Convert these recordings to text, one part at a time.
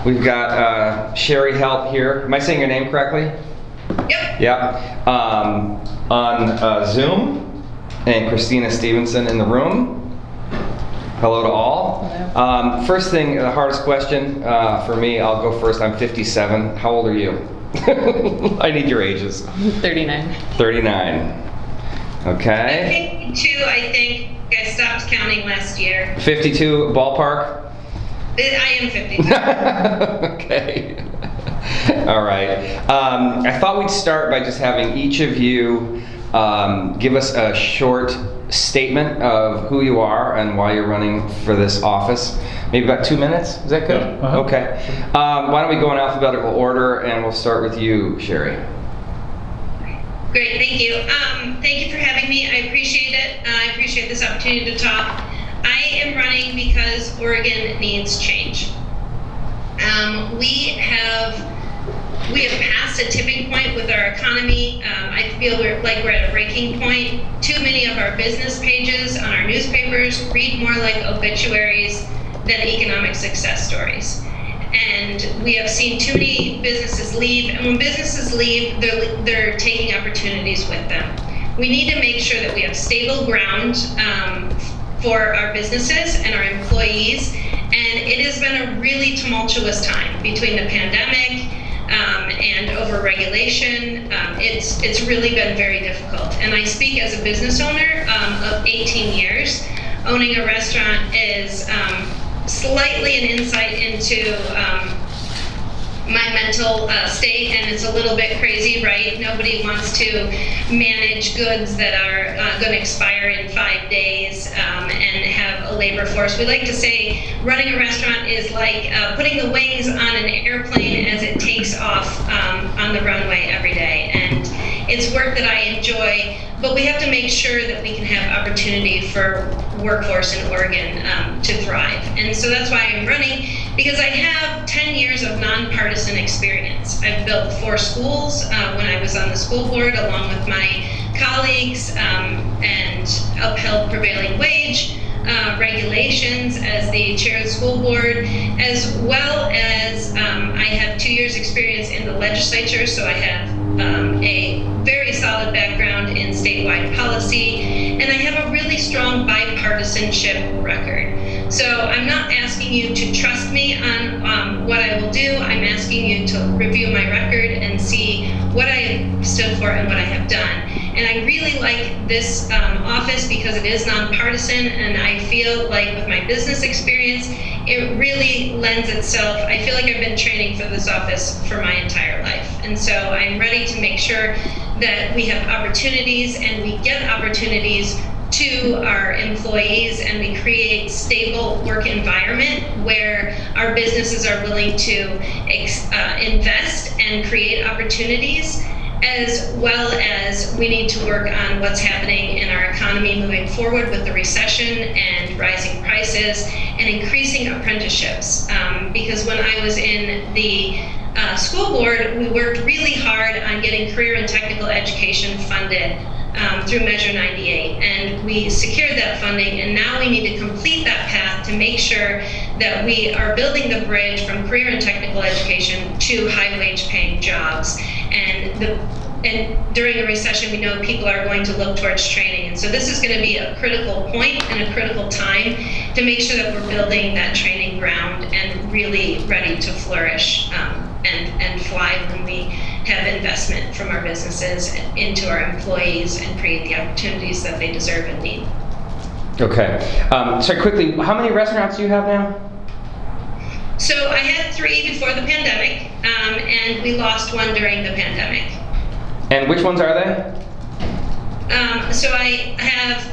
We've got Sherry Helt here. Am I saying your name correctly? Yep. Yeah. On Zoom, and Christina Stevenson in the room. Hello to all. Hello. First thing, the hardest question for me. I'll go first. I'm 57. How old are you? I need your ages. 39. 39. Okay. I'm 52, I think. I stopped counting last year. 52 ballpark? I am 52. Okay. All right. I thought we'd start by just having each of you give us a short statement of who you are and why you're running for this office. Maybe about 2 minutes? Is that good? Yeah. Okay. Why don't we go in alphabetical order, and we'll start with you, Sherry. Great, thank you. Thank you for having me. I appreciate it. I appreciate this opportunity to talk. I am running because Oregon needs change. We have passed a tipping point with our economy. I feel like we're at a breaking point. Too many of our business pages on our newspapers read more like obituaries than economic success stories. And we have seen too many businesses leave, and when businesses leave, they're taking opportunities with them. We need to make sure that we have stable ground for our businesses and our employees, and it has been a really tumultuous time between the pandemic and over-regulation. It's really been very difficult, and I speak as a business owner of 18 years. Owning a restaurant is slightly an insight into my mental state, and it's a little bit crazy, right? Nobody wants to manage goods that are going to expire in 5 days and have a labor force. We like to say running a restaurant is like putting the wings on an airplane as it takes off on the runway every day. And it's work that I enjoy, but we have to make sure that we can have opportunity for workforce in Oregon to thrive. And so that's why I'm running, because I have 10 years of nonpartisan experience. I've built 4 schools when I was on the school board along with my colleagues and upheld prevailing wage regulations as the chair of the school board, as well as I have 2 years experience in the legislature, so I have a very solid background in statewide policy, and I have a really strong bipartisanship record. So I'm not asking you to trust me on what I will do. I'm asking you to review my record and see what I stood for and what I have done. And I really like this office because it is nonpartisan, and I feel like with my business experience, it really lends itself. I feel like I've been training for this office for my entire life. And so I'm ready to make sure that we have opportunities and we get opportunities to our employees, and we create stable work environment where our businesses are willing to invest and create opportunities, as well as we need to work on what's happening in our economy moving forward with the recession and rising prices and increasing apprenticeships. Because when I was in the school board, we worked really hard on getting career and technical education funded through Measure 98, and we secured that funding, and now we need to complete that path to make sure that we are building the bridge from career and technical education to high wage paying jobs. And during a recession, we know people are going to look towards training, and so this is going to be a critical point and a critical time to make sure that we're building that training ground and really ready to flourish and fly when we have investment from our businesses into our employees and create the opportunities that they deserve and need. Okay. So quickly, how many restaurants do you have now? So I had 3 before the pandemic, and we lost 1 during the pandemic. And which ones are they? So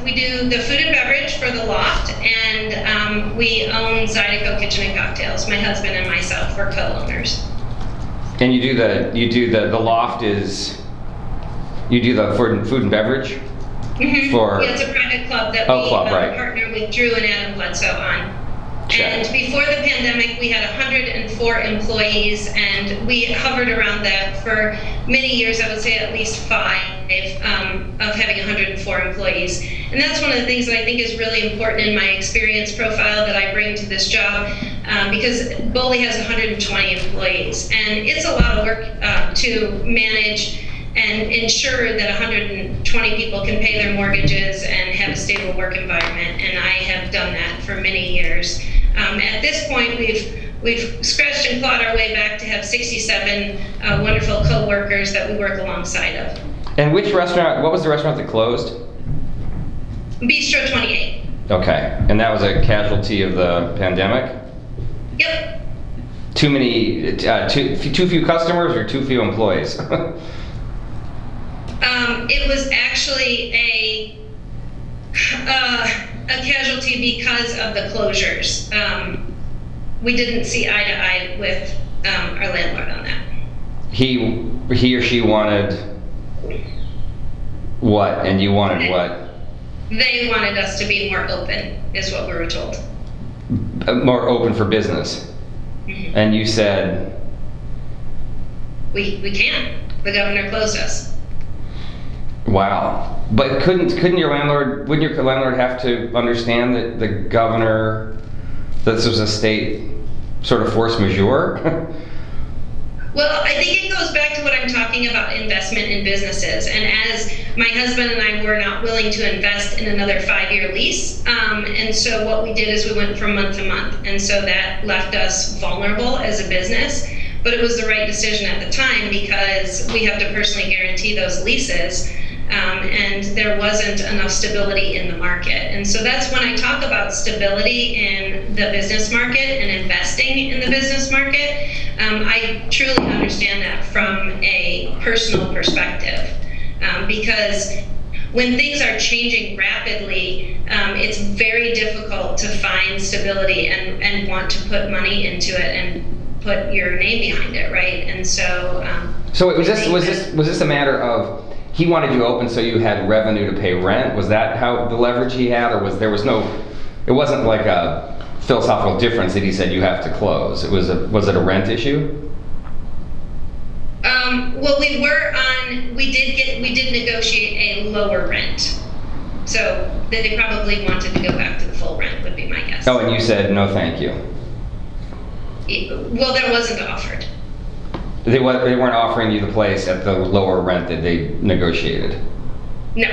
we do the food and beverage for the Loft, and we own Zydeco Kitchen and Cocktails. My husband and myself were co-owners. And you do the Loft is, you do the food and beverage? Mm-hmm. For yeah, it's a private club that we partner with Drew and Adam Bledsoe on. Check. And before the pandemic, we had 104 employees, and we hovered around that for many years. I would say at least 5. of having 104 employees. And that's one of the things that I think is really important in my experience profile that I bring to this job, because Boli has 120 employees. And it's a lot of work to manage and ensure that 120 people can pay their mortgages and have a stable work environment. And I have done that for many years. At this point, we've scratched and clawed our way back to have 67 wonderful co-workers that we work alongside of. And which restaurant, what was the restaurant that closed? Bistro 28. Okay, and that was a casualty of the pandemic? Yep. Too many, too few customers or too few employees? It was actually a casualty because of the closures. We didn't see eye to eye with our landlord on that. He or she wanted what, and you wanted what? They wanted us to be more open, is what we were told. More open for business. Mm-hmm. And you said? We can't. The governor closed us. Wow. But wouldn't your landlord have to understand that the governor, that this was a state sort of force majeure? Well, I think it goes back to what I'm talking about, investment in businesses. And as my husband and I were not willing to invest in another 5-year lease, and so what we did is we went from month to month. And so that left us vulnerable as a business. But it was the right decision at the time because we have to personally guarantee those leases. And there wasn't enough stability in the market. And so that's when I talk about stability in the business market and investing in the business market. I truly understand that from a personal perspective, because when things are changing rapidly, it's very difficult to find stability and want to put money into it and put your name behind it, right? And so. So was this a matter of he wanted you open so you had revenue to pay rent? Was that how the leverage he had, or it wasn't like a philosophical difference that he said you have to close? Was it a rent issue? Well, we did negotiate a lower rent, so that they probably wanted to go back to the full rent would be my guess. Oh, and you said no, thank you. Well, that wasn't offered. They weren't offering you the place at the lower rent that they negotiated? No.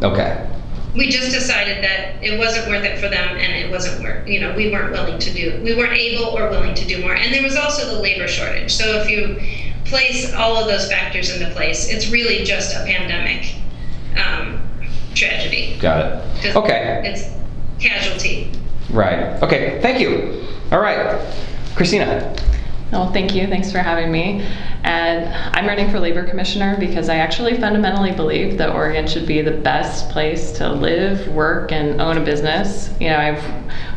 Okay. We just decided that it wasn't worth it for them, and it wasn't worth, we weren't able or willing to do more. And there was also the labor shortage. So if you place all of those factors into place, it's really just a pandemic tragedy. Got it. Okay. It's casualty. Right. Okay. Thank you. All right. Christina. Well, thank you. Thanks for having me. And I'm running for labor commissioner because I actually fundamentally believe that Oregon should be the best place to live, work, and own a business. I've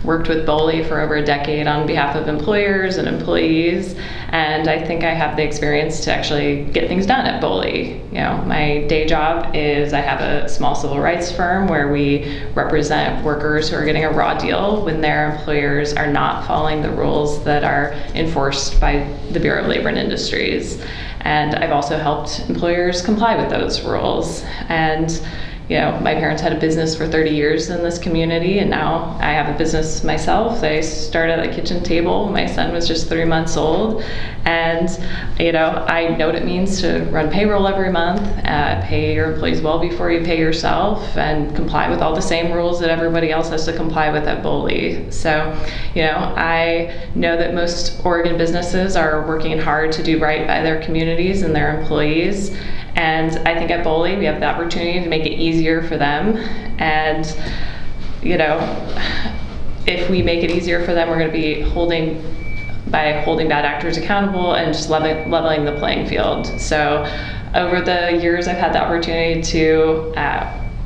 worked with Boli for over a decade on behalf of employers and employees, and I think I have the experience to actually get things done at Boli. My day job is I have a small civil rights firm where we represent workers who are getting a raw deal when their employers are not following the rules that are enforced by the Bureau of Labor and Industries. And I've also helped employers comply with those rules. And my parents had a business for 30 years in this community, and now I have a business myself. I started at the kitchen table. My son was just 3 months old. And, I know what it means to run payroll every month, pay your employees well before you pay yourself, and comply with all the same rules that everybody else has to comply with at Boli. So, I know that most Oregon businesses are working hard to do right by their communities and their employees. And I think at Boli, we have the opportunity to make it easier for them. And, if we make it easier for them, we're going to be holding bad actors accountable and just leveling the playing field. So over the years, I've had the opportunity to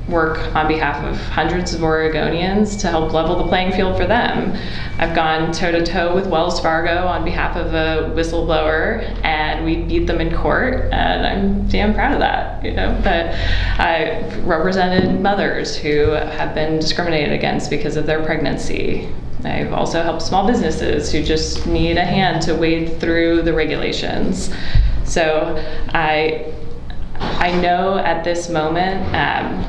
work on behalf of hundreds of Oregonians to help level the playing field for them. I've gone toe-to-toe with Wells Fargo on behalf of a whistleblower, and we beat them in court, and I'm damn proud of that. But I've represented mothers who have been discriminated against because of their pregnancy. I've also helped small businesses who just need a hand to wade through the regulations. So I I know at this moment,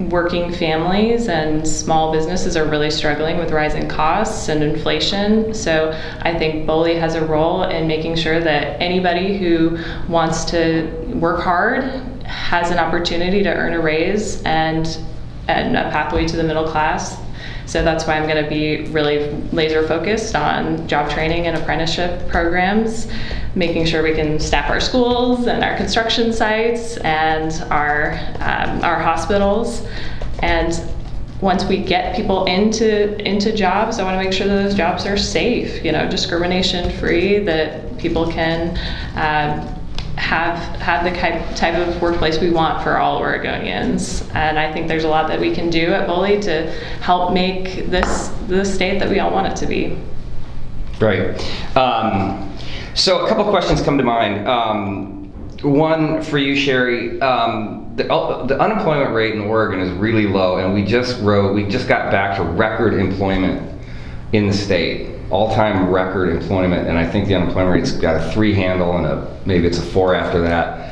working families and small businesses are really struggling with rising costs and inflation. So I think Boli has a role in making sure that anybody who wants to work hard has an opportunity to earn a raise and a pathway to the middle class. So that's why I'm going to be really laser focused on job training and apprenticeship programs, making sure we can staff our schools and our construction sites and our hospitals. And once we get people into jobs, I want to make sure that those jobs are safe, discrimination free, that people can have the type of workplace we want for all Oregonians. And I think there's a lot that we can do at Boli to help make this the state that we all want it to be. Right. So a couple questions come to mind. One for you, Sherry. The unemployment rate in Oregon is really low, and we just got back to record employment in the state. All-time record employment, and I think the unemployment rate's got a 3 handle and maybe it's a 4 after that.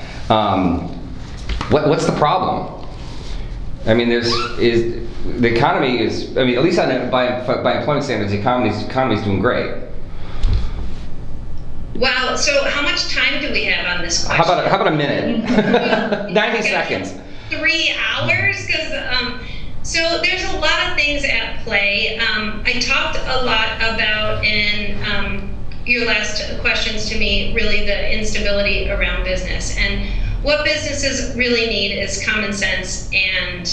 What's the problem? I mean, the economy is. I mean, at least by employment standards, the economy's doing great. Wow. So how much time do we have on this question? How about a minute? 90 seconds. 3 hours? Because so there's a lot of things at play. I talked a lot about in your last questions to me, really the instability around business. And what businesses really need is common sense and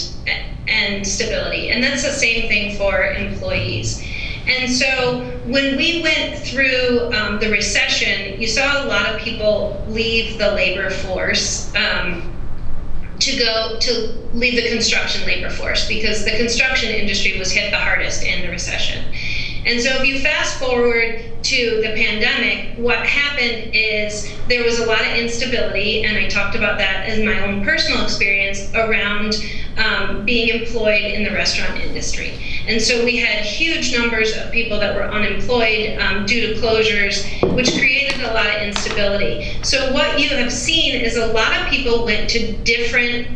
stability. And that's the same thing for employees. And so when we went through the recession, you saw a lot of people leave the labor force to leave the construction labor force, because the construction industry was hit the hardest in the recession. And so if you fast forward to the pandemic, what happened is there was a lot of instability, and I talked about that as my own personal experience around being employed in the restaurant industry. And so we had huge numbers of people that were unemployed due to closures, which created a lot of instability. So what you have seen is a lot of people went to different,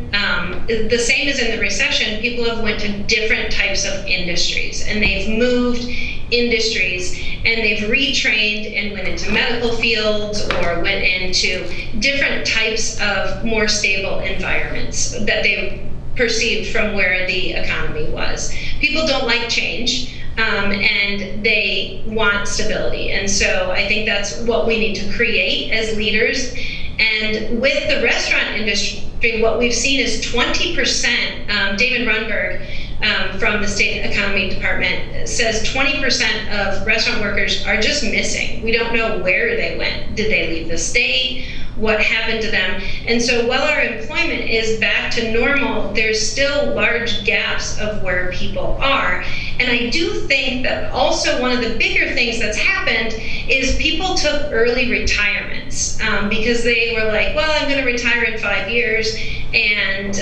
the same as in the recession, people have went to different types of industries, and they've moved industries, and they've retrained and went into medical fields or went into different types of more stable environments that they perceived from where the economy was. People don't like change, and they want stability. And so I think that's what we need to create as leaders. And with the restaurant industry, what we've seen is 20%, David Runberg, from the State Economy Department says 20% of restaurant workers are just missing. We don't know where they went. Did they leave the state? What happened to them? And so while our employment is back to normal, there's still large gaps of where people are. And I do think that also one of the bigger things that's happened is people took early retirements because they were like, well, I'm going to retire in 5 years, and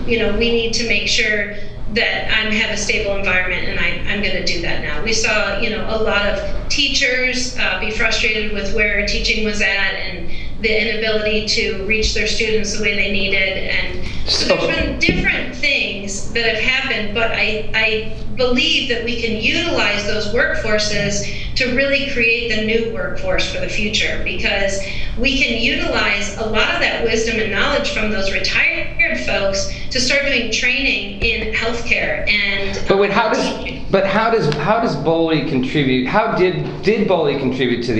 we need to make sure that I have a stable environment, and I'm going to do that now. We saw, a lot of teachers be frustrated with where teaching was at and the inability to reach their students the way they needed. And so there's been different things that have happened, but I believe that we can utilize those workforces to really create the new workforce for the future, because we can utilize a lot of that wisdom and knowledge from those retired folks to start doing training in healthcare and how does Boli contribute? How did Boli contribute to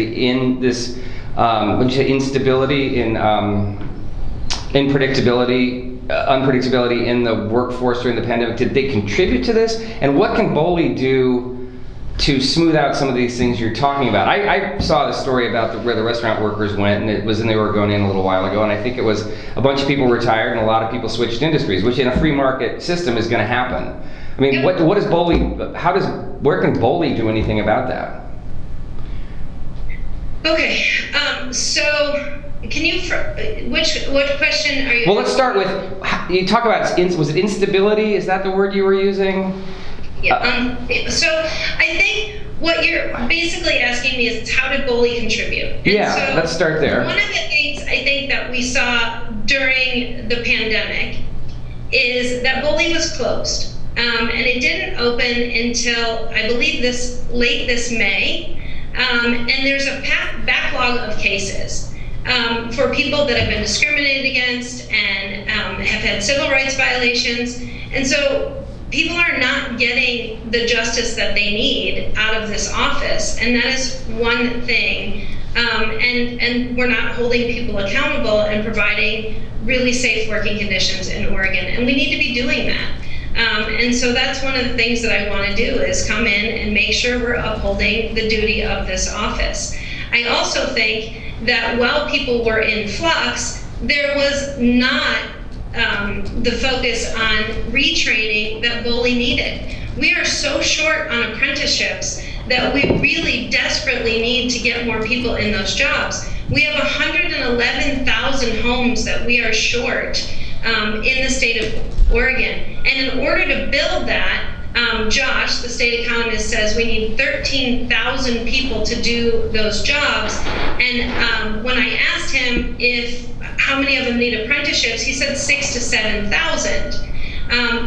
this instability in unpredictability in the workforce during the pandemic? Did they contribute to this? And what can Boli do to smooth out some of these things you're talking about? I saw the story about where the restaurant workers went, and it was in the Oregonian a little while ago, and I think it was a bunch of people retired and a lot of people switched industries, which in a free market system is going to happen. I mean, what is Boli? Where can Boli do anything about that? Okay, so can you, what question are you? Well, let's start with, you talk about, was it instability? Is that the word you were using? Yeah, so I think what you're basically asking me is how did Boli contribute? And yeah, so let's start there. One of the things I think that we saw during the pandemic is that Boli was closed. And it didn't open until, I believe, late this May. And there's a backlog of cases for people that have been discriminated against and have had civil rights violations. And so people are not getting the justice that they need out of this office. And that is one thing. And we're not holding people accountable and providing really safe working conditions in Oregon. And we need to be doing that. And so that's one of the things that I want to do is come in and make sure we're upholding the duty of this office. I also think that while people were in flux, there was not the focus on retraining that Boli needed. We are so short on apprenticeships that we really desperately need to get more people in those jobs. We have 111,000 homes that we are short in the state of Oregon. And in order to build that, Josh, the state economist, says we need 13,000 people to do those jobs. And when I asked him how many of them need apprenticeships, he said 6,000 to 7,000.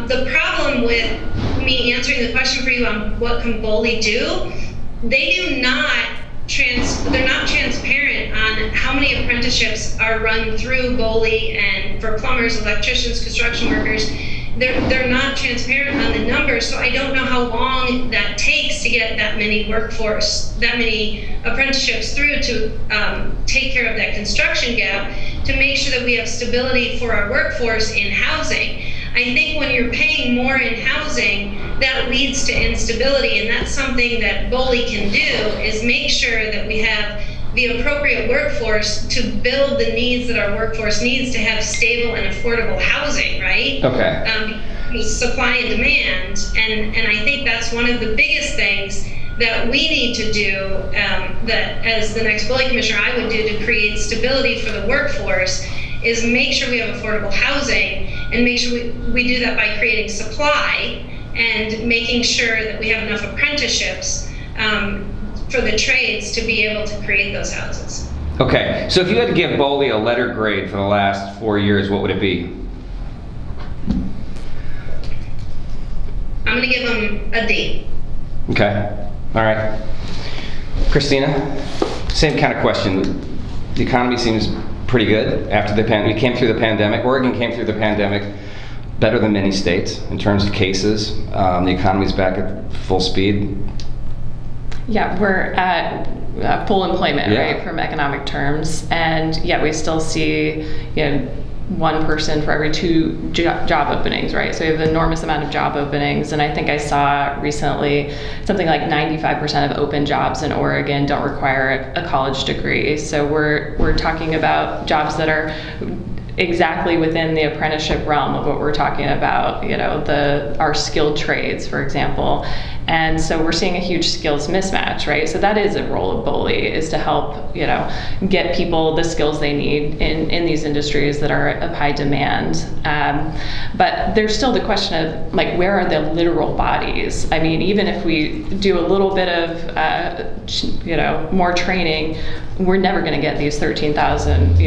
The problem with me answering the question for you on what can Boli do, they're not transparent on how many apprenticeships are run through Boli and for plumbers, electricians, construction workers. They're not transparent on the numbers, so I don't know how long that takes to get that many apprenticeships through to take care of that construction gap, to make sure that we have stability for our workforce in housing. I think when you're paying more in housing, that leads to instability, and that's something that Boli can do, is make sure that we have the appropriate workforce to build the needs that our workforce needs to have stable and affordable housing, right? Okay. Supply and demand, and I think that's one of the biggest things that we need to do, that as the next Boli commissioner I would do to create stability for the workforce, is make sure we have affordable housing, and make sure we do that by creating supply and making sure that we have enough apprenticeships for the trades to be able to create those houses. Okay, so if you had to give Boli a letter grade for the last 4 years, what would it be? I'm going to give them a D. Okay, all right. Christina, same kind of question. The economy seems pretty good after the pandemic. You came through the pandemic. Oregon came through the pandemic better than many states in terms of cases. The economy's back at full speed. Yeah, we're at full employment, right, from economic terms, and yet we still see, one person for every 2 job openings, right? So we have an enormous amount of job openings, and I think I saw recently something like 95% of open jobs in Oregon don't require a college degree. So we're talking about jobs that are exactly within the apprenticeship realm of what we're talking about, our skilled trades, for example. And so we're seeing a huge skills mismatch, right? So that is a role of Boli, is to help, get people the skills they need in these industries that are of high demand. But there's still the question of, where are the literal bodies? I mean, even if we do a little bit of, more training, we're never going to get these 13,000,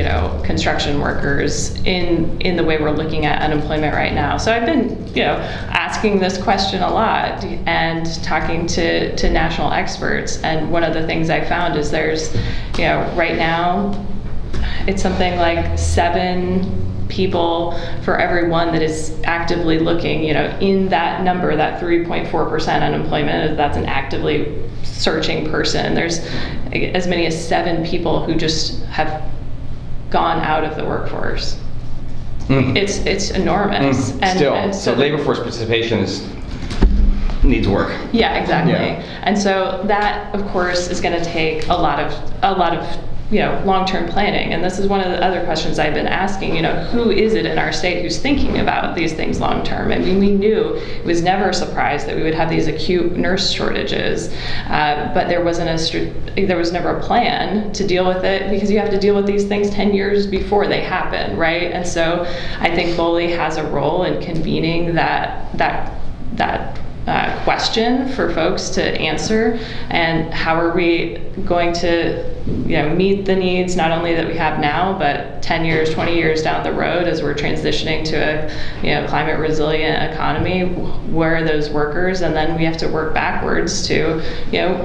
construction workers in the way we're looking at unemployment right now. So I've been, asking this question a lot and talking to national experts. And one of the things I found is there's, right now, it's something like 7 people for every one that is actively looking, in that number, that 3.4% unemployment, that's an actively searching person. There's as many as 7 people who just have gone out of the workforce. It's enormous. So labor force participation needs work. Yeah, exactly. Yeah. And so that, of course, is going to take a lot of long-term planning. And this is one of the other questions I've been asking, who is it in our state who's thinking about these things long-term? I mean, we knew it was never a surprise that we would have these acute nurse shortages, but there was never a plan to deal with it, because you have to deal with these things 10 years before they happen, right? And so I think Boli has a role in convening that question for folks to answer, and how are we going to meet the needs not only that we have now, but 10 years, 20 years down the road as we're transitioning to a climate resilient economy? Where are those workers? And then we have to work backwards to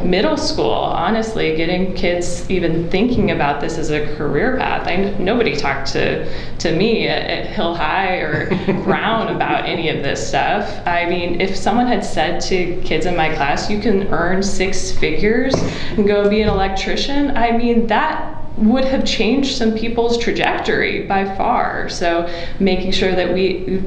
middle school, honestly, getting kids even thinking about this as a career path. Nobody talked to me at Hill High or Brown about any of this stuff. I mean, if someone had said to kids in my class, you can earn 6 figures and go be an electrician, I mean, that would have changed some people's trajectory by far. So making sure that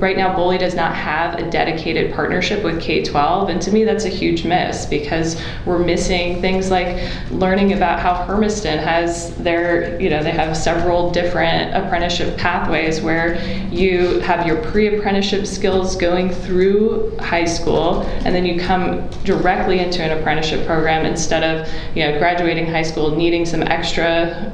right now Boli does not have a dedicated partnership with K-12, and to me that's a huge miss, because we're missing things like learning about how Hermiston has they have several different apprenticeship pathways where you have your pre-apprenticeship skills going through high school, and then you come directly into an apprenticeship program instead of graduating high school needing some extra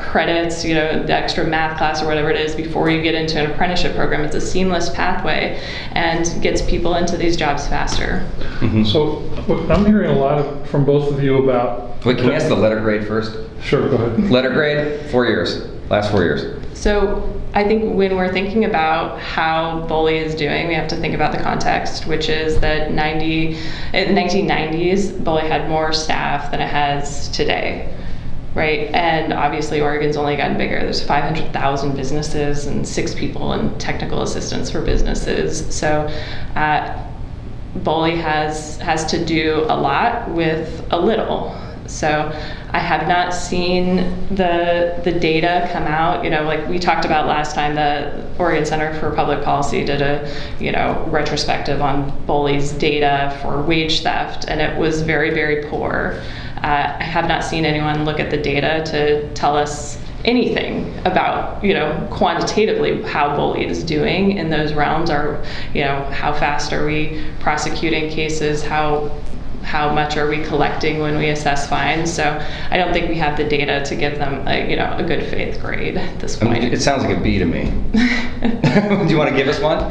credits, the extra math class or whatever it is before you get into an apprenticeship program. It's a seamless pathway and gets people into these jobs faster. Mm-hmm. So I'm hearing a lot from both of you about... Wait, can you ask the letter grade first? Sure, go ahead. Letter grade, 4 years, last 4 years. So I think when we're thinking about how Boli is doing, we have to think about the context, which is that in the 1990s, Boli had more staff than it has today. Right, and obviously Oregon's only gotten bigger. There's 500,000 businesses and 6 people in technical assistance for businesses. So Boli has to do a lot with a little. So I have not seen the data come out. Like we talked about last time, the Oregon Center for Public Policy did a retrospective on Boli's data for wage theft, and it was very, very poor. I have not seen anyone look at the data to tell us anything about, quantitatively how Boli is doing in those realms, or, how fast are we prosecuting cases, how much are we collecting when we assess fines. So I don't think we have the data to give them a good faith grade at this point. I mean, it sounds like a B to me. Do you want to give us one?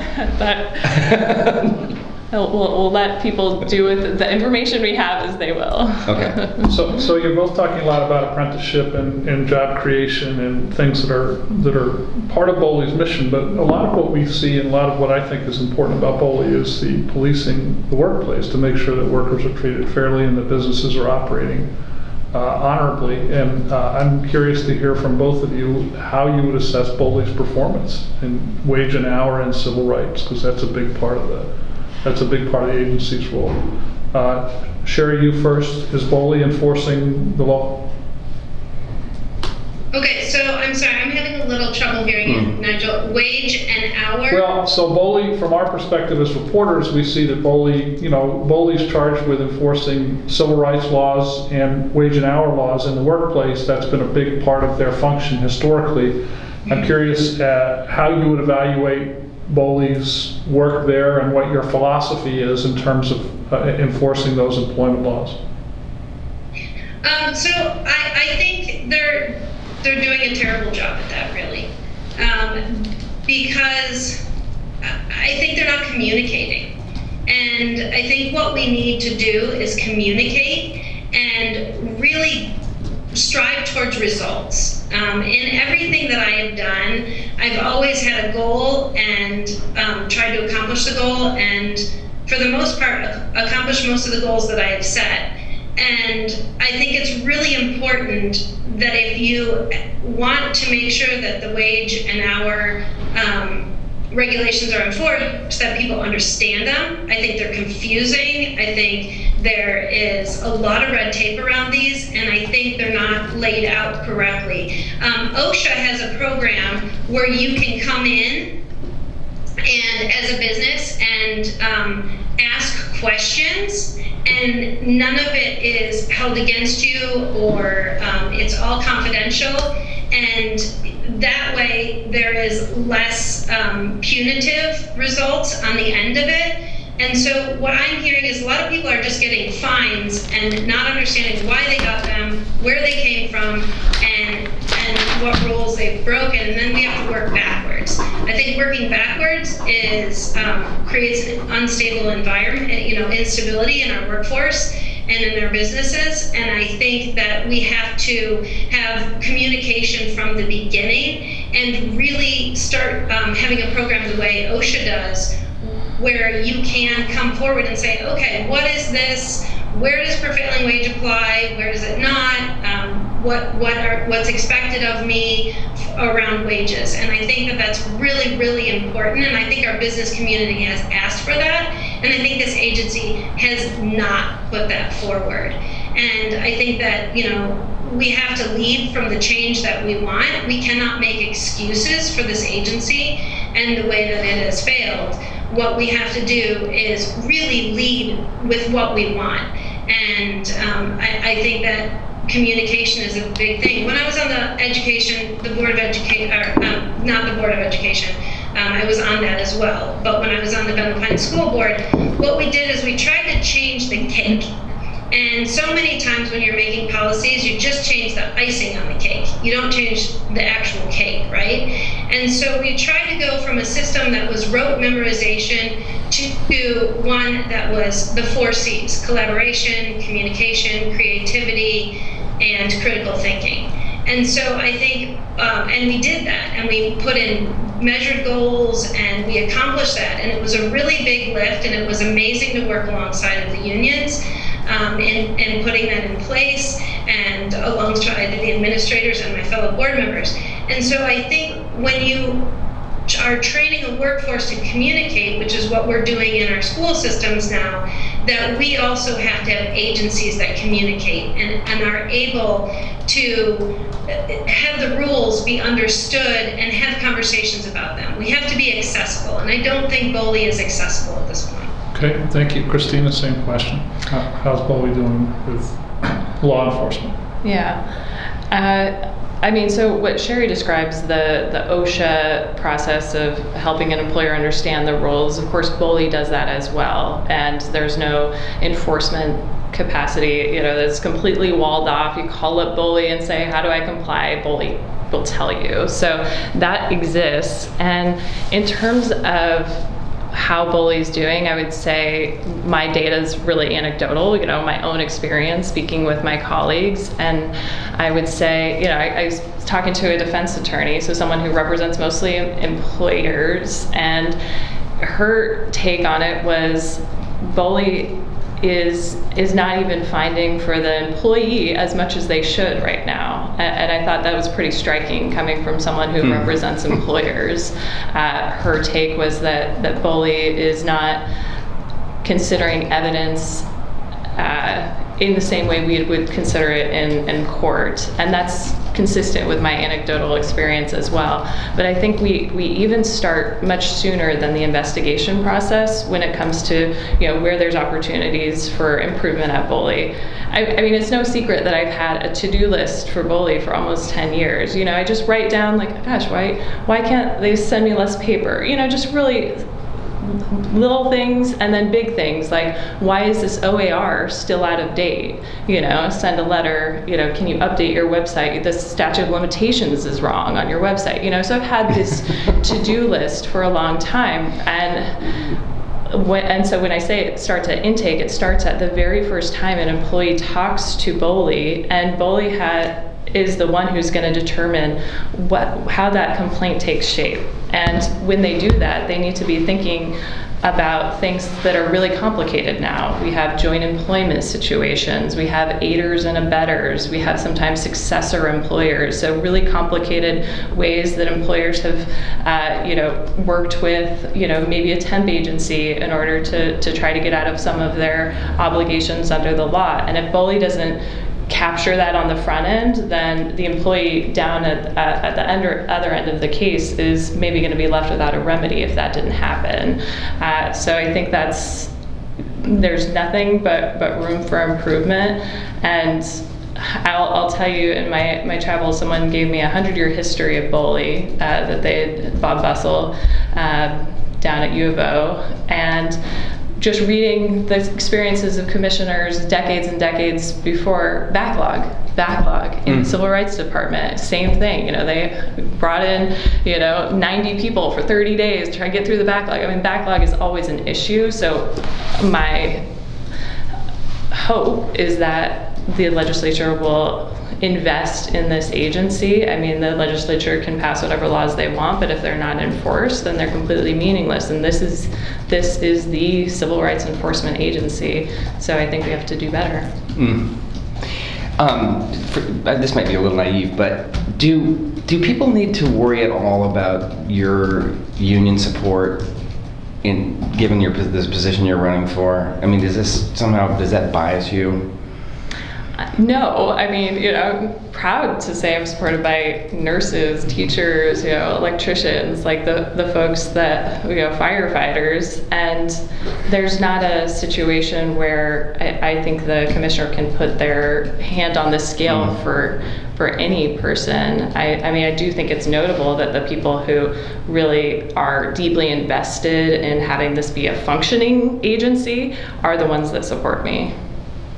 We'll let people do with the information we have as they will. Okay. So you're both talking a lot about apprenticeship and job creation and things that are part of Boli's mission, but a lot of what we see and a lot of what I think is important about Boli is the policing the workplace to make sure that workers are treated fairly and that businesses are operating honorably. And I'm curious to hear from both of you how you would assess Boli's performance in wage and hour and civil rights, because that's a big part of the agency's role. Sherry, you first. Is Boli enforcing the law? Okay, so I'm sorry, I'm having a little trouble hearing you, Nigel. Wage and hour? Well, so Boli, from our perspective as reporters, we see that Boli's charged with enforcing civil rights laws and wage and hour laws in the workplace. That's been a big part of their function historically. I'm curious how you would evaluate Boli's work there and what your philosophy is in terms of enforcing those employment laws. So I think they're doing a terrible job at that, really, because I think they're not communicating. And I think what we need to do is communicate and really strive towards results. In everything that I have done, I've always had a goal and tried to accomplish the goal, and for the most part, accomplish most of the goals that I have set. And I think it's really important that if you want to make sure that the wage and hour regulations are enforced, that people understand them. I think they're confusing. I think there is a lot of red tape around these, and I think they're not laid out correctly. OSHA has a program where you can come in and as a business and ask questions, and none of it is held against you, or it's all confidential, and that way there is less punitive results on the end of it. And so what I'm hearing is a lot of people are just getting fines and not understanding why they got them, where they came from, and what rules they've broken, and then we have to work backwards. I think working backwards is creates an unstable environment, instability in our workforce, and in their businesses. And I think that we have to have communication from the beginning and really start having a program the way OSHA does, where you can come forward and say, okay, what is this? Where does prevailing wage apply? Where does it not? What's expected of me around wages? And I think that that's really, really important. And I think our business community has asked for that. And I think this agency has not put that forward. And I think that, we have to lead from the change that we want. We cannot make excuses for this agency and the way that it has failed. What we have to do is really lead with what we want. And I think that communication is a big thing. When I was on the Board of Education, not the Board of Education, I was on that as well. But when I was on the Bendel Pines School Board, what we did is we tried to change the cake. And so many times when you're making policies, you just change the icing on the cake. You don't change the actual cake, right? And so we tried to go from a system that was rote memorization to one that was the 4 C's: collaboration, communication, creativity, and critical thinking. And so I think, and we did that, and we put in measured goals, and we accomplished that. And it was a really big lift, and it was amazing to work alongside of the unions. And putting that in place, and alongside the administrators and my fellow board members. And so I think when you are training a workforce to communicate, which is what we're doing in our school systems now, that we also have to have agencies that communicate and are able to have the rules be understood and have conversations about them. We have to be accessible, and I don't think Boli is accessible at this point. Okay, thank you. Christina, same question. How's Boli doing with law enforcement? Yeah. So what Sherry describes, the OSHA process of helping an employer understand the rules, of course, Boli does that as well. And there's no enforcement capacity, that's completely walled off. You call up Boli and say, how do I comply? Boli will tell you. So that exists. And in terms of how Boli's doing, I would say my data is really anecdotal, my own experience speaking with my colleagues. And I would say, I was talking to a defense attorney, so someone who represents mostly employers, and her take on it was Boli is not even finding for the employee as much as they should right now. And I thought that was pretty striking coming from someone who represents employers. Her take was that Boli is not considering evidence in the same way we would consider it in court. And that's consistent with my anecdotal experience as well. But I think we even start much sooner than the investigation process when it comes to where there's opportunities for improvement at Boli. I mean, it's no secret that I've had a to-do list for Boli for almost 10 years. I just write down gosh, why can't they send me less paper? Just really little things, and then big things like, why is this OAR still out of date? Send a letter, can you update your website? The statute of limitations is wrong on your website. So I've had this to-do list for a long time. And so when I say it starts at intake, it starts at the very first time an employee talks to Boli, and Boli is the one who's going to determine how that complaint takes shape. And when they do that, they need to be thinking about things that are really complicated now. We have joint employment situations, we have aiders and abettors, we have sometimes successor employers, so really complicated ways that employers have worked with maybe a temp agency in order to try to get out of some of their obligations under the law. And if Boli doesn't capture that on the front end, then the employee down at the other end of the case is maybe going to be left without a remedy if that didn't happen. So I think there's nothing but room for improvement. And I'll tell you, in my travels, someone gave me a 100-year history of Boli that Bob Bussell down at U of O, and just reading the experiences of commissioners decades and decades before, backlog in the Civil Rights Department, same thing. They brought in 90 people for 30 days to try to get through the backlog. I mean, backlog is always an issue. So my hope is that the legislature will invest in this agency. I mean, the legislature can pass whatever laws they want, but if they're not enforced, then they're completely meaningless. And this is the civil rights enforcement agency. So I think we have to do better. This might be a little naive, but do people need to worry at all about your union support given this position you're running for? I mean, does that bias you? No, I mean, I'm proud to say I'm supported by nurses, teachers, electricians, like the folks that, firefighters, and there's not a situation where I think the commissioner can put their hand on the scale for any person. I mean, I do think it's notable that the people who really are deeply invested in having this be a functioning agency are the ones that support me.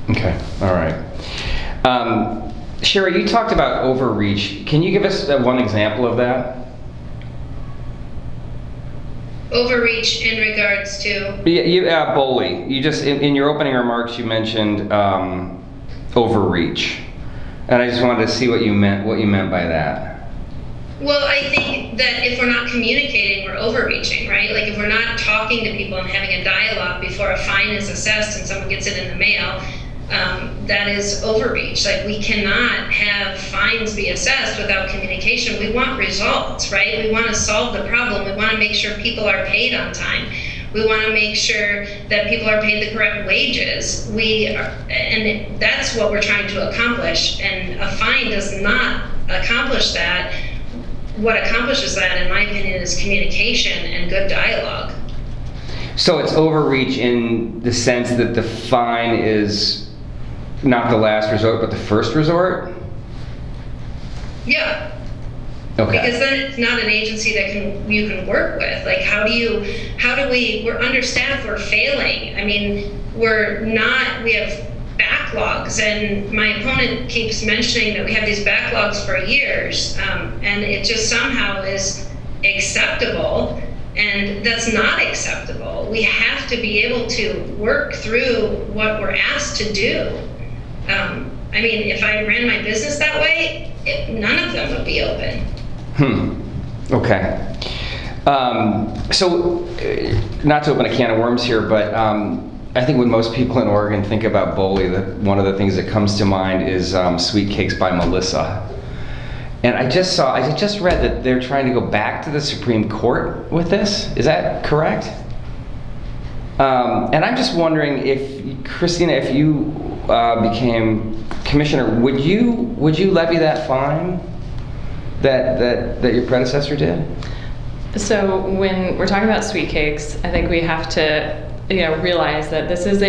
Okay, all right. Sherry, you talked about overreach. Can you give us one example of that? Overreach in regards to? Boli. You just, in your opening remarks, you mentioned overreach. And I just wanted to see what you meant by that. Well, I think that if we're not communicating, we're overreaching, right? Like if we're not talking to people and having a dialogue before a fine is assessed and someone gets it in the mail, that is overreach. Like we cannot have fines be assessed without communication. We want results, right? We want to solve the problem. We want to make sure people are paid on time. We want to make sure that people are paid the correct wages. And that's what we're trying to accomplish. And a fine does not accomplish that. What accomplishes that, in my opinion, is communication and good dialogue. So it's overreach in the sense that the fine is not the last resort, but the first resort? Yeah. Okay. Because then it's not an agency that you can work with. Like we're understaffed, we're failing. I mean, we have backlogs, and my opponent keeps mentioning that we have these backlogs for years, and it just somehow is acceptable, and that's not acceptable. We have to be able to work through what we're asked to do. I mean, if I ran my business that way, none of them would be open. Okay. So, not to open a can of worms here, but I think when most people in Oregon think about Boli, one of the things that comes to mind is Sweet Cakes by Melissa. And I just read that they're trying to go back to the Supreme Court with this. Is that correct? And I'm just wondering if, Christina, if you became commissioner, would you levy that fine that your predecessor did? So when we're talking about sweet cakes, I think we have to realize that this is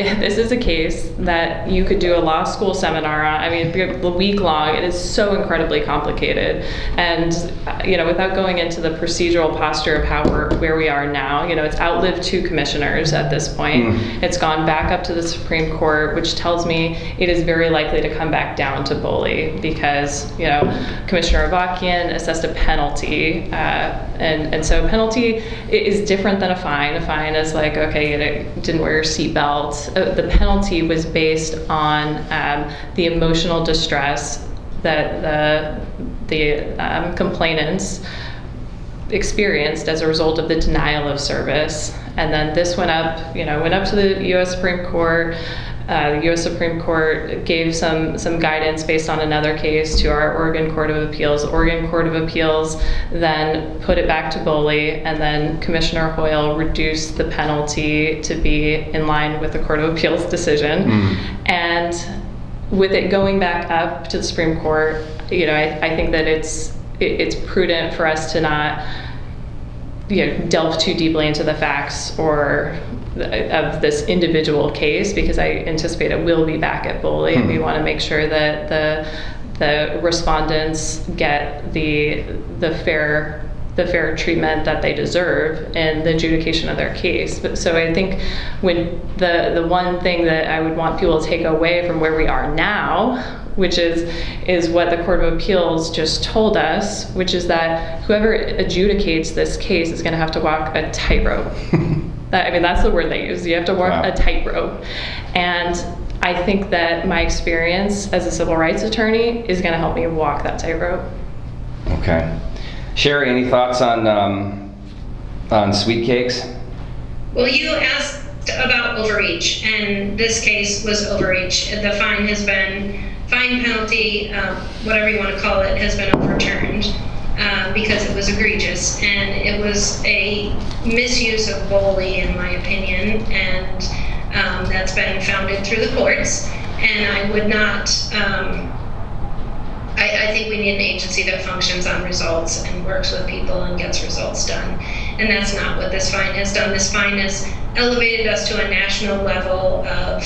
a case that you could do a law school seminar on. I mean, a week long. It is so incredibly complicated, and without going into the procedural posture of where we are now, it's outlived 2 commissioners at this point. It's gone back up to the Supreme Court, which tells me it is very likely to come back down to Boli because Commissioner Avakian assessed a penalty, and so a penalty is different than a fine. A fine is like, okay, didn't wear your seatbelt. The penalty was based on the emotional distress that the complainants experienced as a result of the denial of service. And then this went up to the U.S. Supreme Court. The U.S. Supreme Court gave some guidance based on another case to our Oregon Court of Appeals. The Oregon Court of Appeals then put it back to Boli, and then Commissioner Hoyle reduced the penalty to be in line with the Court of Appeals decision. And with it going back up to the Supreme Court, I think that it's prudent for us to not delve too deeply into the facts or of this individual case, because I anticipate it will be back at Boli, and we want to make sure that the respondents get the fair treatment that they deserve in the adjudication of their case. So I think when the one thing that I would want people to take away from where we are now, which is what the Court of Appeals just told us, which is that whoever adjudicates this case is going to have to walk a tightrope. That's the word they use. You have to walk a tightrope. And I think that my experience as a civil rights attorney is going to help me walk that tightrope. Okay. Sherry, any thoughts on sweet cakes? Well, you asked about overreach, and this case was overreach. The fine penalty, whatever you want to call it, has been overturned because it was egregious, and it was a misuse of Boli, in my opinion, and that's been founded through the courts. And I would not. I think we need an agency that functions on results and works with people and gets results done. And that's not what this fine has done. This fine has elevated us to a national level of,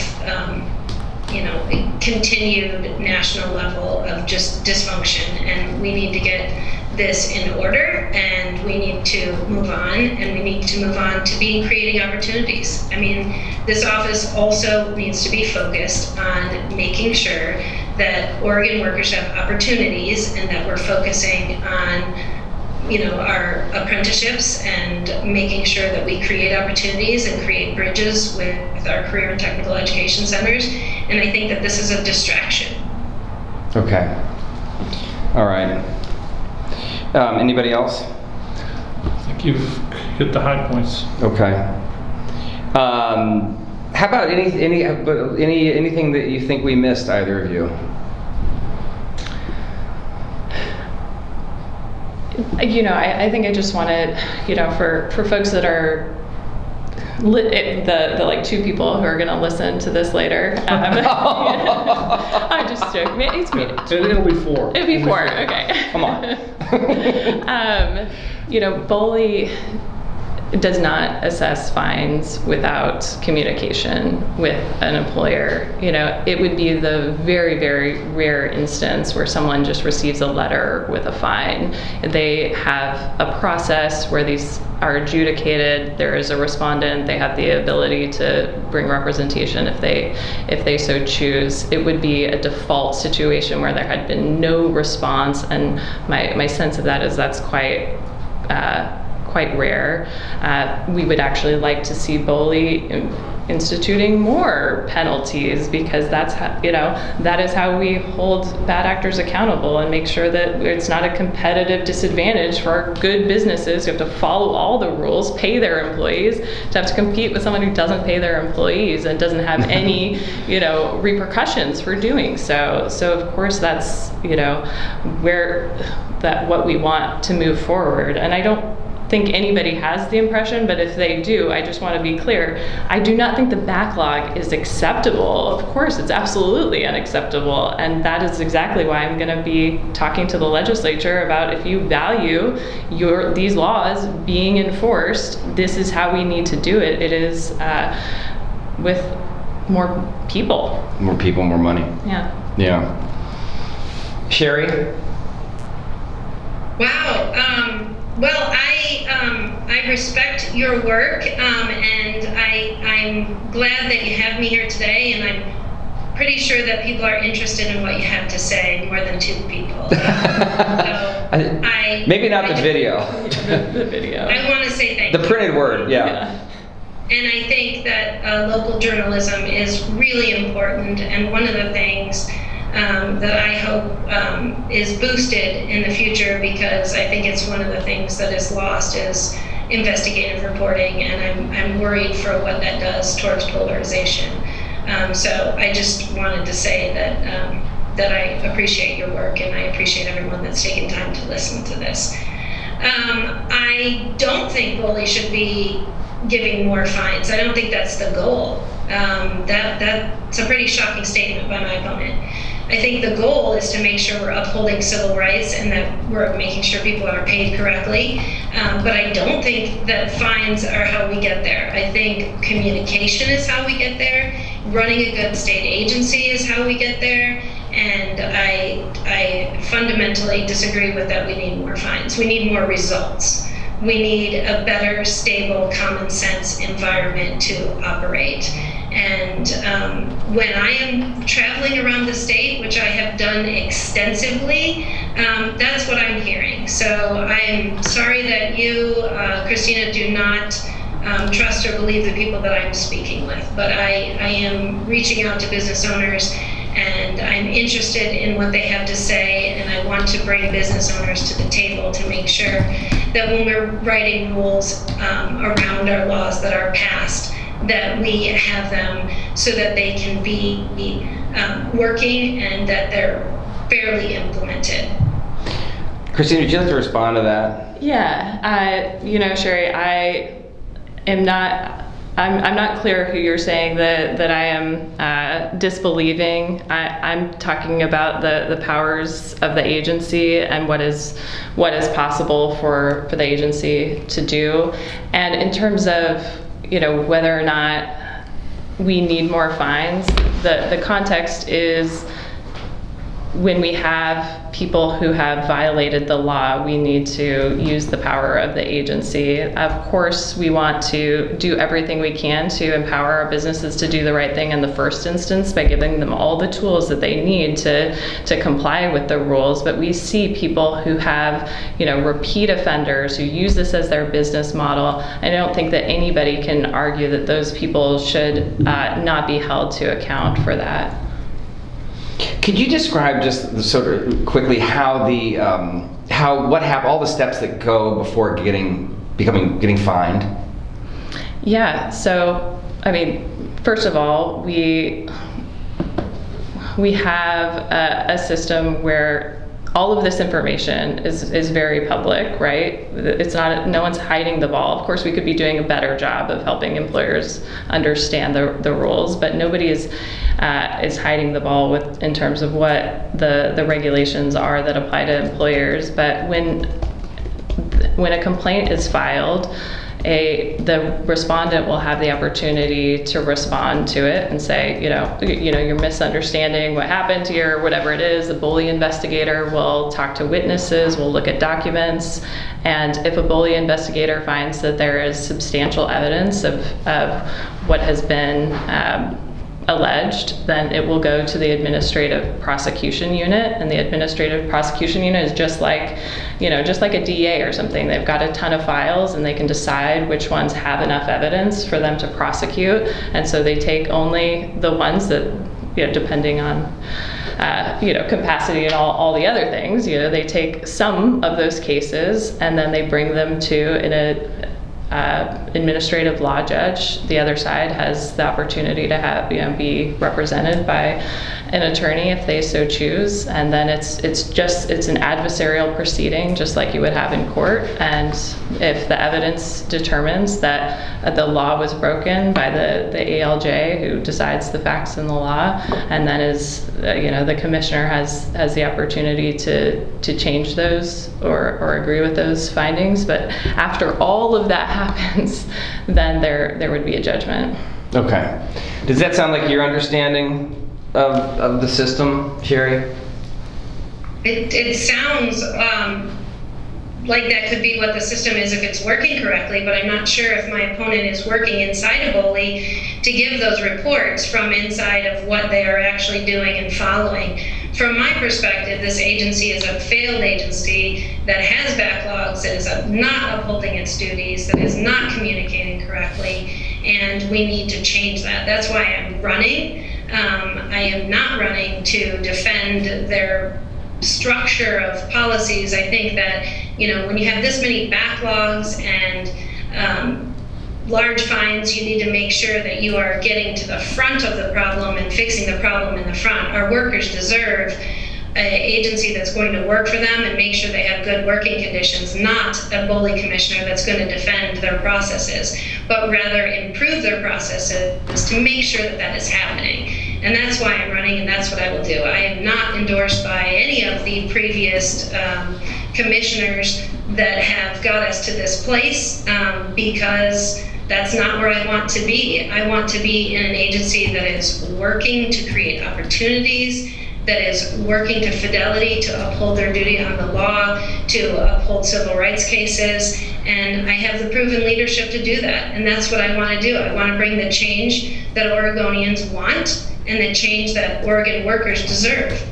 a continued national level of just dysfunction. And we need to get this in order, and we need to move on, and we need to move on to creating opportunities. I mean, this office also needs to be focused on making sure that Oregon workers have opportunities, and that we're focusing on our apprenticeships and making sure that we create opportunities and create bridges with our career and technical education centers. And I think that this is a distraction. Okay. All right. Anybody else? I think you've hit the high points. Okay. How about anything that you think we missed, either of you? I think I just wanted, for folks that are the like two people who are going to listen to this later. I'm just joking. It'll be four. It'll be four. Okay. Come on. Boli does not assess fines without communication with an employer. It would be the very, very rare instance where someone just receives a letter with a fine. They have a process where these are adjudicated. There is a respondent. They have the ability to bring representation if they so choose. It would be a default situation where there had been no response, and my sense of that is that's quite rare. We would actually like to see Boli instituting more penalties, because that's how, that is how we hold bad actors accountable and make sure that it's not a competitive disadvantage for our good businesses who have to follow all the rules, pay their employees, to have to compete with someone who doesn't pay their employees and doesn't have any repercussions for doing so. So of course that's what we want to move forward. And I don't think anybody has the impression, but if they do, I just want to be clear. I do not think the backlog is acceptable. Of course, it's absolutely unacceptable, and that is exactly why I'm going to be talking to the legislature about, if you value these laws being enforced, this is how we need to do it. It is with more people. More people, more money. Yeah. Yeah. Sherry? Wow. Well, I respect your work, and I'm glad that you have me here today, and I'm pretty sure that people are interested in what you have to say, more than two people. Maybe not the video. The video. I want to say thank you. The printed word, yeah. And I think that local journalism is really important, and one of the things that I hope is boosted in the future, because I think it's one of the things that is lost, is investigative reporting, and I'm worried for what that does towards polarization. So I just wanted to say that I appreciate your work, and I appreciate everyone that's taken time to listen to this. I don't think Boli should be giving more fines. I don't think that's the goal. That's a pretty shocking statement by my opponent. I think the goal is to make sure we're upholding civil rights and that we're making sure people are paid correctly. But I don't think that fines are how we get there. I think communication is how we get there. Running a good state agency is how we get there. And I fundamentally disagree with that we need more fines. We need more results. We need a better, stable, common sense environment to operate. And when I am traveling around the state, which I have done extensively, that's what I'm hearing. So I'm sorry that you, Christina, do not trust or believe the people that I'm speaking with, but I am reaching out to business owners, and I'm interested in what they have to say, and I want to bring business owners to the table to make sure that when we're writing rules around our laws that are passed, that we have them so that they can be working and that they're fairly implemented. Christine, would you like to respond to that? Yeah, Sherry, I'm not clear who you're saying that I am disbelieving. I'm talking about the powers of the agency and what is possible for the agency to do. And in terms of whether or not we need more fines, the context is when we have people who have violated the law, we need to use the power of the agency. Of course, we want to do everything we can to empower our businesses to do the right thing in the first instance by giving them all the tools that they need to comply with the rules. But we see people who have, repeat offenders who use this as their business model. I don't think that anybody can argue that those people should not be held to account for that. Could you describe just sort of quickly how all the steps that go before getting fined? Yeah. So, first of all, we have a system where all of this information is very public, right? It's not, no one's hiding the ball. Of course, we could be doing a better job of helping employers understand the rules, but nobody is hiding the ball in terms of what the regulations are that apply to employers. But when a complaint is filed, the respondent will have the opportunity to respond to it and say, you're misunderstanding what happened here, whatever it is. The Boli investigator will talk to witnesses, will look at documents, and if a Boli investigator finds that there is substantial evidence of what has been alleged, then it will go to the administrative prosecution unit, and the administrative prosecution unit is just like a DA or something. They've got a ton of files and they can decide which ones have enough evidence for them to prosecute, and so they take only the ones that, depending on capacity and all the other things, they take some of those cases and then they bring them to an administrative law judge. The other side has the opportunity to have be represented by an attorney if they so choose, and then it's an adversarial proceeding just like you would have in court. And if the evidence determines that the law was broken by the ALJ who decides the facts in the law, and then the commissioner has the opportunity to change those or agree with those findings. But after all of that happens, then there would be a judgment. Okay. Does that sound like your understanding of the system, Sherry? It sounds like that could be what the system is if it's working correctly, but I'm not sure if my opponent is working inside of Boli to give those reports from inside of what they are actually doing and following. From my perspective, this agency is a failed agency that has backlogs, that is not upholding its duties, that is not communicating correctly, and we need to change that. That's why I'm running. I am not running to defend their structure of policies. I think that, when you have this many backlogs and large fines, you need to make sure that you are getting to the front of the problem and fixing the problem in the front. Our workers deserve an agency that's going to work for them and make sure they have good working conditions, not a Boli commissioner that's going to defend their processes, but rather improve their processes to make sure that is happening. And that's why I'm running, and that's what I will do. I am not endorsed by any of the previous commissioners that have got us to this place, because that's not where I want to be. I want to be in an agency that is working to create opportunities, that is working to fidelity, to uphold their duty on the law, to uphold civil rights cases, and I have the proven leadership to do that, and that's what I want to do. I want to bring the change that Oregonians want and the change that Oregon workers deserve.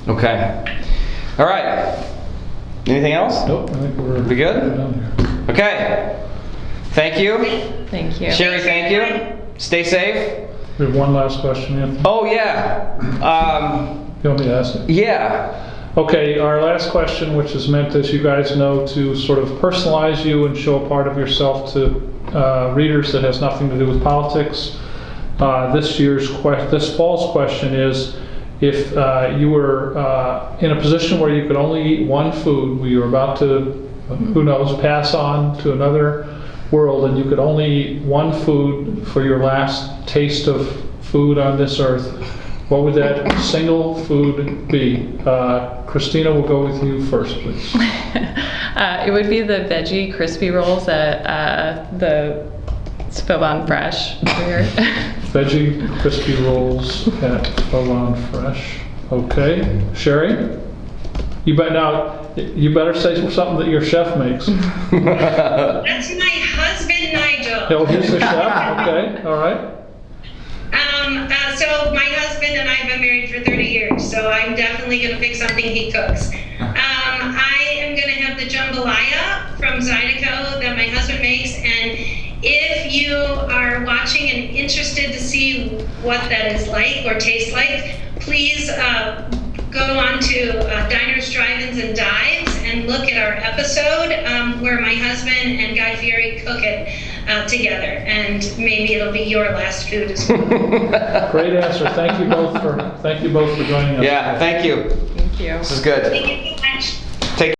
Okay. All right. Anything else? Nope, I think we're We good? done here. Okay. Thank you. Thank you. Sherry, thank you. Stay safe. We have one last question, Anthony. Oh, yeah. You want me to ask it? Yeah. Okay, our last question, which is meant, as you guys know, to sort of personalize you and show a part of yourself to readers that has nothing to do with politics. This fall's question is, if you were in a position where you could only eat one food, where you were about to, who knows, pass on to another world, and you could only eat one food for your last taste of food on this earth, what would that single food be? Christina, we'll go with you first, please. It would be the veggie crispy rolls at the Spillon Fresh here. Veggie crispy rolls at Boli Fresh. Okay. Sherry? You better say something that your chef makes. That's my husband, Nigel. Oh, he's the chef? Okay, all right. So my husband and I have been married for 30 years, so I'm definitely going to pick something he cooks. I am going to have the jambalaya from Zydeco that my husband makes, and if you are watching and interested to see what that is like or tastes like, please go on to Diners, Drive-Ins, and Dives and look at our episode where my husband and Guy Fieri cook it together, and maybe it'll be your last food as well. Great answer. Thank you both for joining us. Yeah, thank you. Thank you. This is good. Thank you so much.